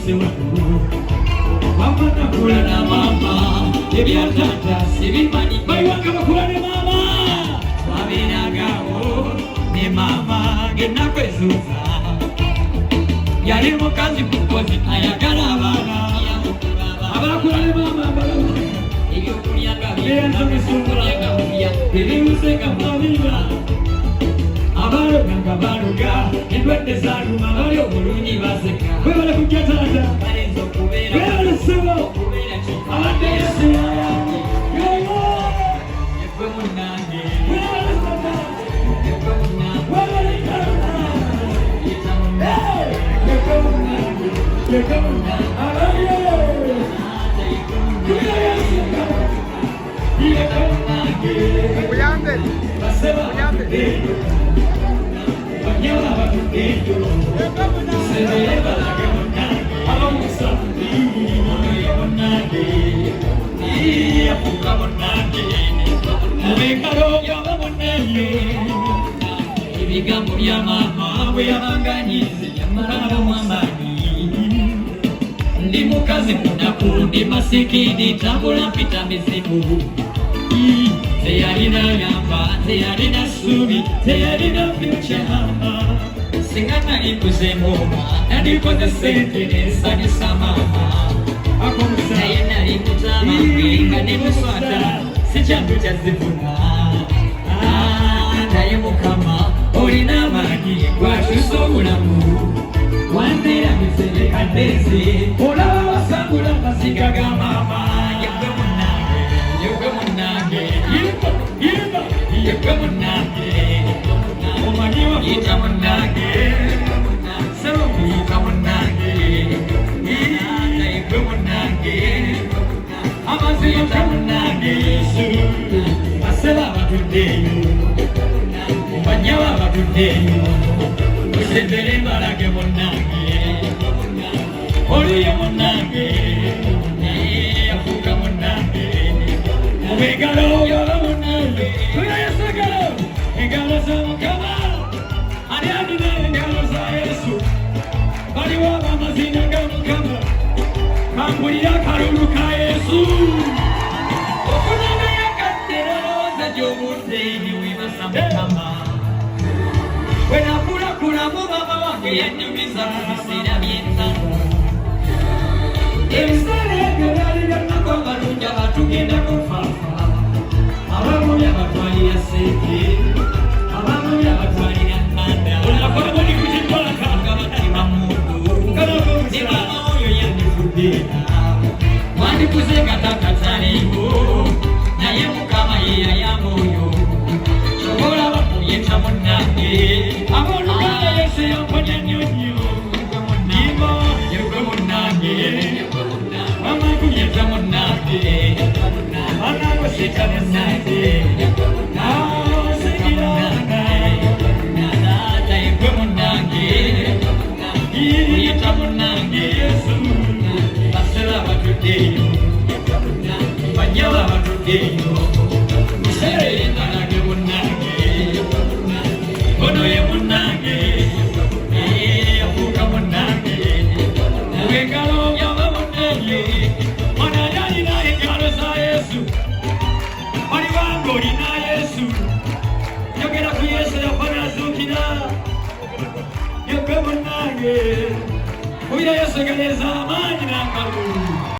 sewaku mama nakula na mama ebyatata sibimanyi bayiwanga bakula ne mama babiragawo ne mama genakwezuza yali mukazi kukozi ayagala abaana abakula ne mama ebyokulyanga byeyanzamisungulanga mulya ebimuseka mabira abaloganga baloga endwadde zaluma bali obulungi baseka webale kujja taata webale sebo abadde yesu yayange ekwe munange webale tata ekwe munange webale tata ekwe munange ekwe munange abadde Uyambe. Uyambe. Ebigambo bya mama bwe yabanganyize yamalanga mwamaanyi ndi mukazi munaku ndi masikini tambula mpita mizibu teyalina yamba teyalina ssuubi teyalina future singa nalikuze ngoma nandikoze sente nensanyusa mama naye nali mutamabe nga nemuswata si kyantu kyazivuna naye mukama olina amaanyi gwakyusa obulamu wanteera miserekaddezi olaba basangula amasiga ga mama yegwe munange yegwe munange yegwe munange omanyiwa yita munange sebo kuyita munange yegwe munange amaziyita munange yesu baseba abatuddeyo banyawa abatuddeyo osembere mbalage munange oliye munange yafuuka munange mubengalo yaba munange tuyayesagalo engalo za mukama ani alina engalo za yesu baliwo abamazina ga mukama kangulira akalulu ka yesu okunanga yakattererooza gy'obudde niwebasa mukama wenakulakulamu mama wange yanyumiza mu biseera by'ensano ebiseera ebyo byali byannako abalungi abatugenda kufaafa abamu byabatwalira sente abamu byabatwalira nkanda olabamuli kukitwaka nga batima mundu ne mama oyo yandifuddeera wandikuze nga takataliwo naye mukama ye yayamba oyo sobola bakuyita munange aboluganda yesu yamponya nnyo nnyo nimo yegwe munange mama kuyita munange banange sita munange sikiranga taata yegwe munange kuyita munange yesu basera batuddeyo banyawa batuddeyo musere nanage munange ono ye munange yafuuka munange mubengalo byaba munange ono yalina engalo za yesu olibanga olina yesu yogera ku yesu yafa nazuukira yegwe munange uya yesu egereza amaanyi n'akalulu